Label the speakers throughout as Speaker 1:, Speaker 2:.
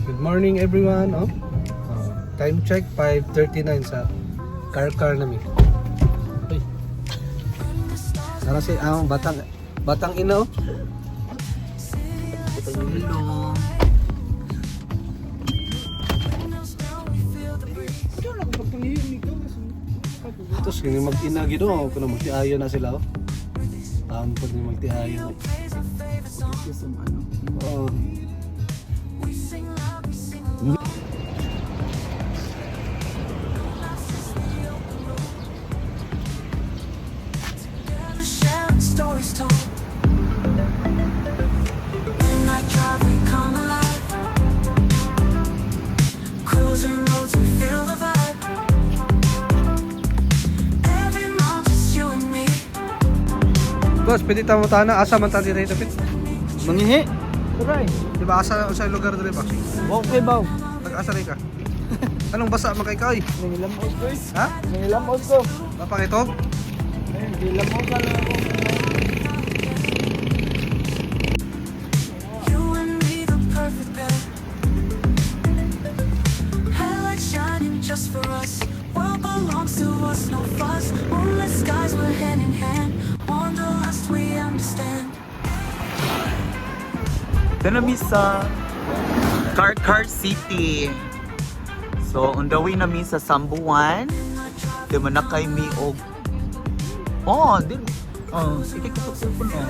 Speaker 1: Good morning everyone. Time check 5:39 sa car namin. Uy. Nara si batang ina oh.
Speaker 2: Hello.
Speaker 1: Tapos kini mag-ina gid oh, kuno magtiayo na sila oh. Taon po ni magtiayo. Oh.
Speaker 3: Stories told. When I drive, we come alive. Cruising roads, we feel the vibe. Every month, just you and me.
Speaker 1: Boss, pwede tamo tana asa man ta dire dapit.
Speaker 2: Mangihi. Turay.
Speaker 1: Di ba asa sa lugar dire ba?
Speaker 2: Okay ba?
Speaker 1: Nag-asa rin ka. Anong basa man kay kay?
Speaker 2: Nangilamos ko.
Speaker 1: Ha?
Speaker 2: Nangilamos ko.
Speaker 1: Mapangitog?
Speaker 2: Nangilamos ka na ako.
Speaker 3: You and me, the perfect pair. Headlights shining just for us. World belongs to us, no fuss. Moonlit skies, we're hand in hand. Wanderlust, we understand.
Speaker 2: Ito na sa Car City. So, on the way namin sa Sambuan. Di mo na kay mi og... Oh, din. Oh, sige ko sa cellphone oh.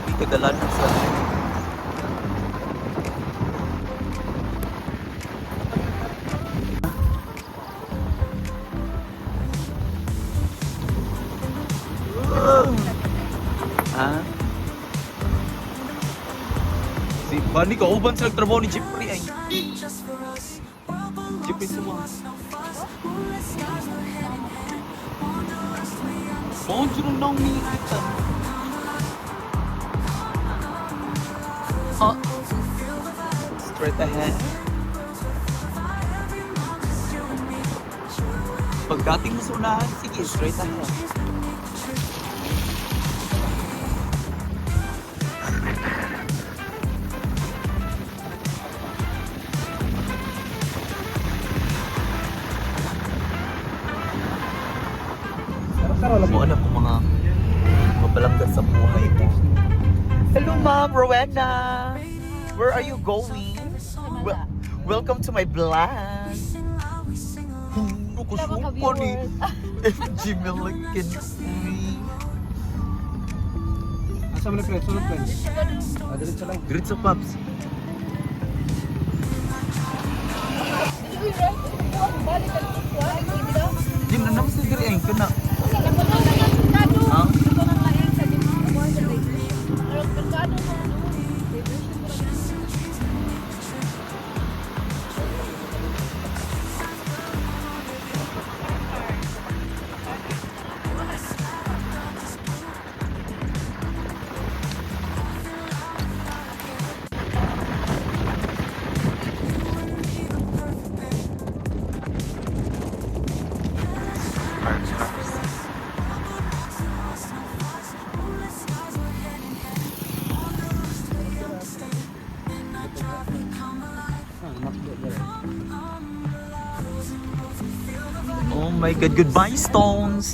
Speaker 2: Hindi ka dalan sa... Ha? Si Bani ka uban sa nagtrabaho ni Jeffrey ay. Jeffrey semua. Phone jurong nang ni kita. Oh. Straight ahead. Pagdating mo sa unahan, sige, straight ahead. Mo alam ko mga balangga sa buhay mo. Hello Ma'am Rowena! Where are you going? Welcome to my vlog! Ako supo ni FG Milliken.
Speaker 1: Asa man friend, sulod friend. Diretso lang.
Speaker 2: Diretso Paps. Di na naman sa diri ay kana. Oh my God, goodbye stones!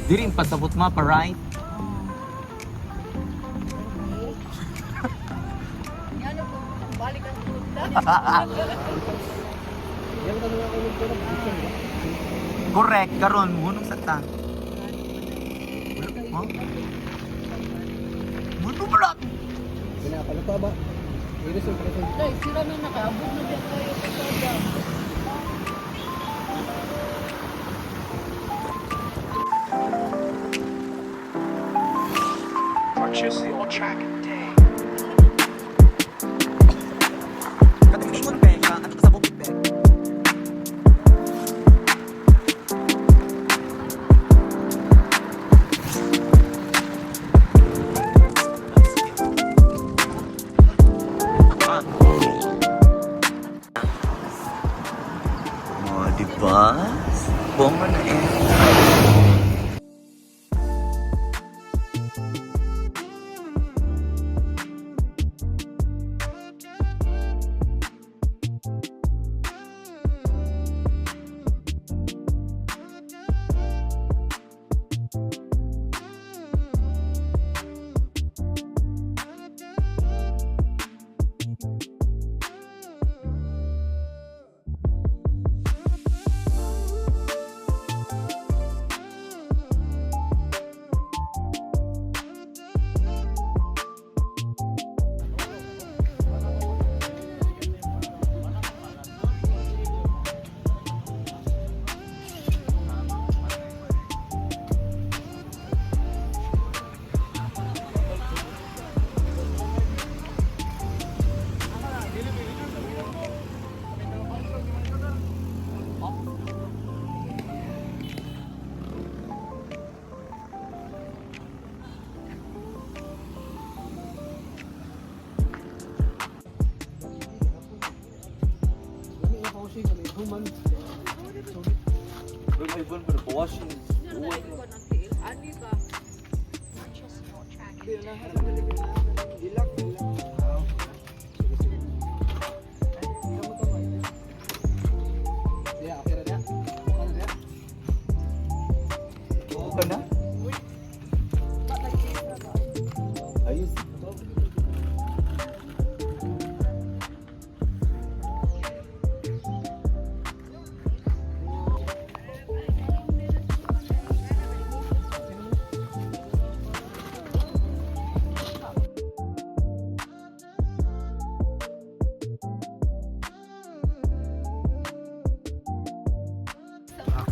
Speaker 2: Di rin pasabot mapa, right? Correct, karon hunong sa ta. Buto ba?
Speaker 1: Pinapaluto ba? Iris yung present.
Speaker 4: Day, sila na nakaabot na dyan tayo sa sada.
Speaker 3: Purchase your track today.
Speaker 2: Katingon pe, ano ka sa bukid pe? Was? Bunga na eh. Na? Ayos.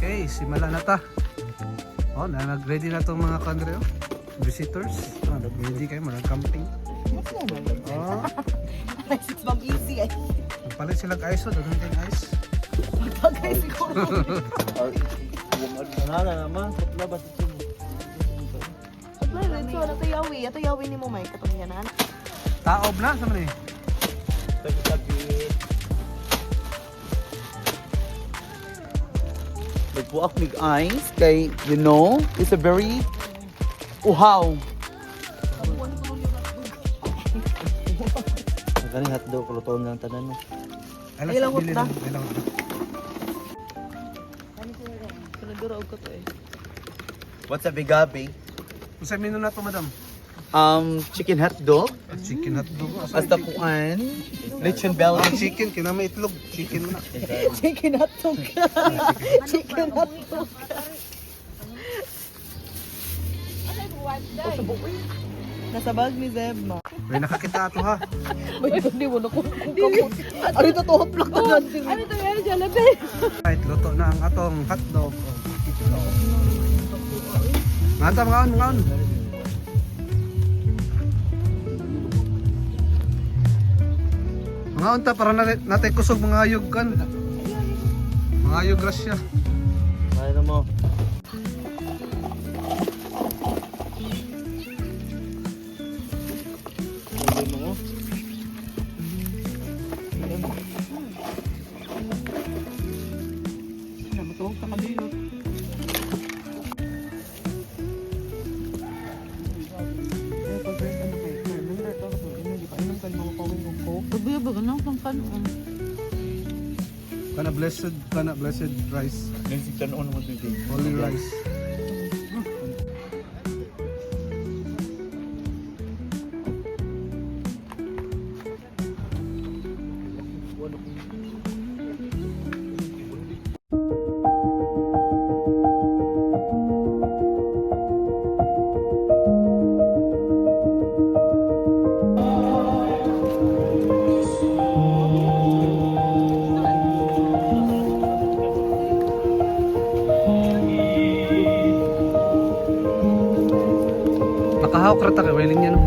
Speaker 1: Okay, simula na ta. Oh, nag-ready na tong mga country, oh. Visitors. Oh, nag-ready kayo, mag-camping. Oh,
Speaker 4: It's bang easy eh.
Speaker 1: palit silang ice, oh. Dagang tayong ice.
Speaker 4: Bagay siguro. Ito yawi ni mo, Mike. Katong yan, ha?
Speaker 1: Taob na, sa man eh.
Speaker 2: Nagbuak mig ice kay, you know, it's a very uhaw.
Speaker 5: Gani hotdog kuluton lang tanan mo.
Speaker 1: Ay,
Speaker 4: lang
Speaker 1: bili
Speaker 4: hotdog.
Speaker 1: lang, ay, lang hotdog.
Speaker 4: Pinaduraog ko to eh.
Speaker 2: What's a bigabi?
Speaker 1: Kung sa menu na to, madam?
Speaker 2: Chicken hotdog,
Speaker 1: Chicken hotdog. Oh.
Speaker 2: hasta kuan, lechon belly.
Speaker 1: Ang chicken, kinamay itlog. Chicken mo na.
Speaker 4: Chicken hotdog. Chicken hotdog. Nasa bag ni Zeb, ma.
Speaker 1: May nakakita ato ha.
Speaker 4: May hindi mo na kung kapot. Ano ito to? Haplak na natin. Ano ito yan? Jalabe.
Speaker 1: Right, luto na ang atong hotdog. Nganta, mga on, mga on. Mga unta, para natin kusog mga ayog kan. Mga ayog grasya.
Speaker 5: Ano mo? Ano mo?
Speaker 4: Matulog ka kabilot. Pagbiya ba ganang kang kanon?
Speaker 1: Kana blessed rice.
Speaker 2: Nisi kanon mo dito.
Speaker 1: Holy rice. Nakahawak rata kay Wailing niya no.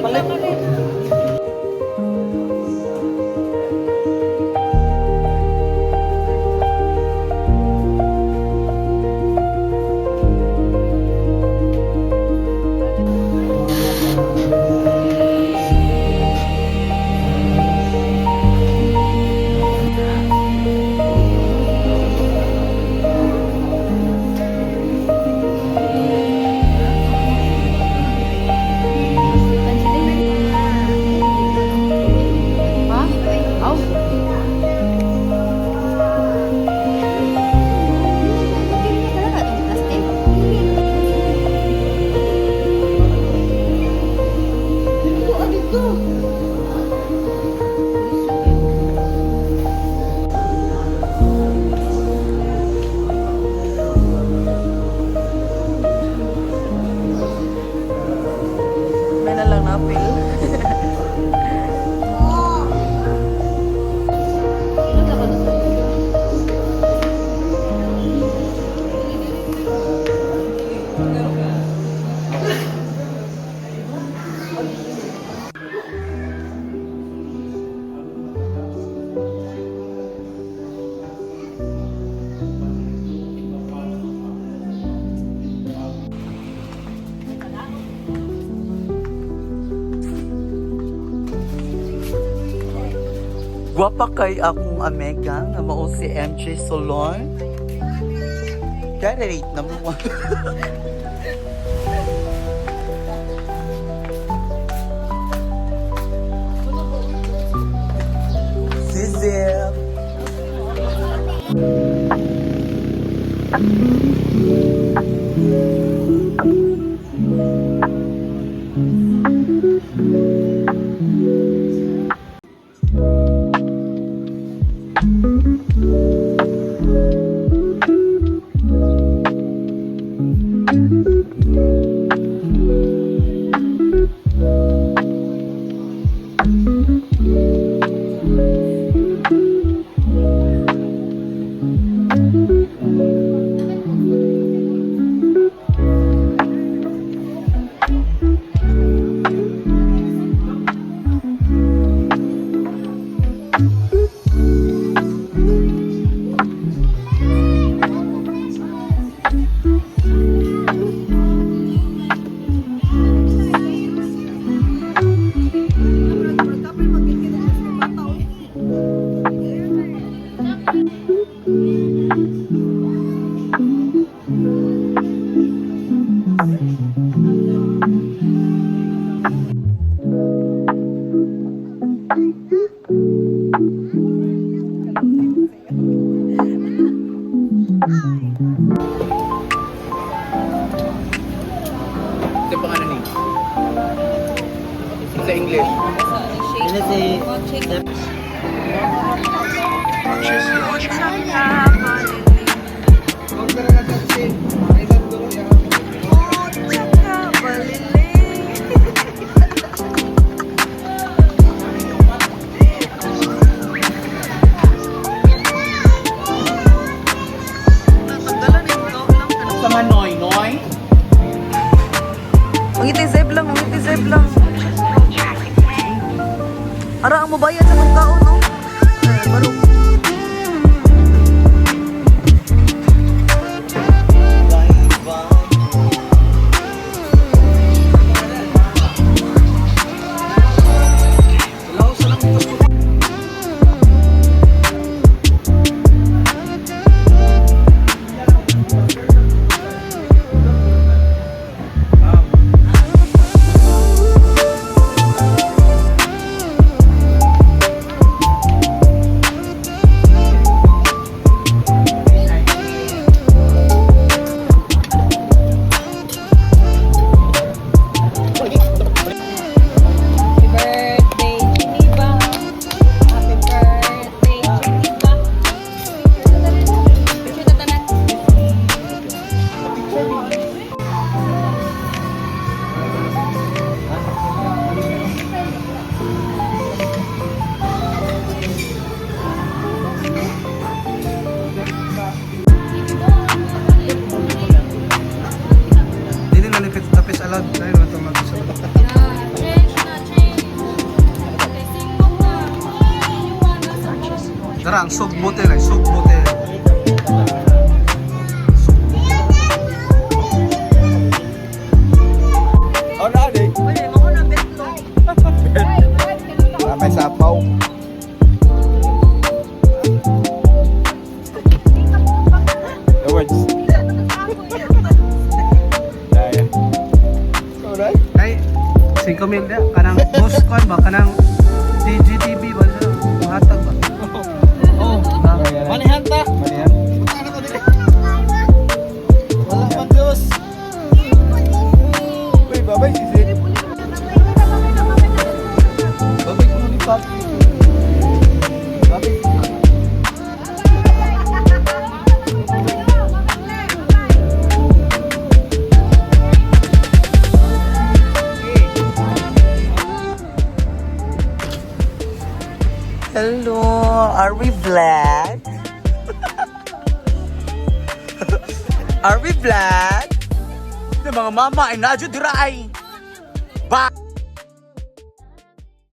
Speaker 4: May na lang na-apil.
Speaker 2: Gwapa kay akong amega nga mao si MJ Solon. Graduate na mo. Zip.
Speaker 1: Ito pa ano ni? Sa English.
Speaker 5: Ini si
Speaker 2: Sa noy.
Speaker 4: Ungiti zeb lang. Ara ang mabayad sa mga kaon, no? Barong.
Speaker 1: Tara, ang sugbote na, sugbote.
Speaker 5: Oh, nani? May sapaw. The words. Daya. Alright.
Speaker 1: Ay, 5 mil na. Kanang boss kon ba? Kanang DGTV ba? Mahatag ba?
Speaker 5: Oh, manihan ta. Manihan. Wala man Diyos. Uy, babay sisi. Babay ko ni Papi. Babay.
Speaker 2: Hello, are we vlog? Are we vlog? Yung mga mama ay nadyo diray. Ba?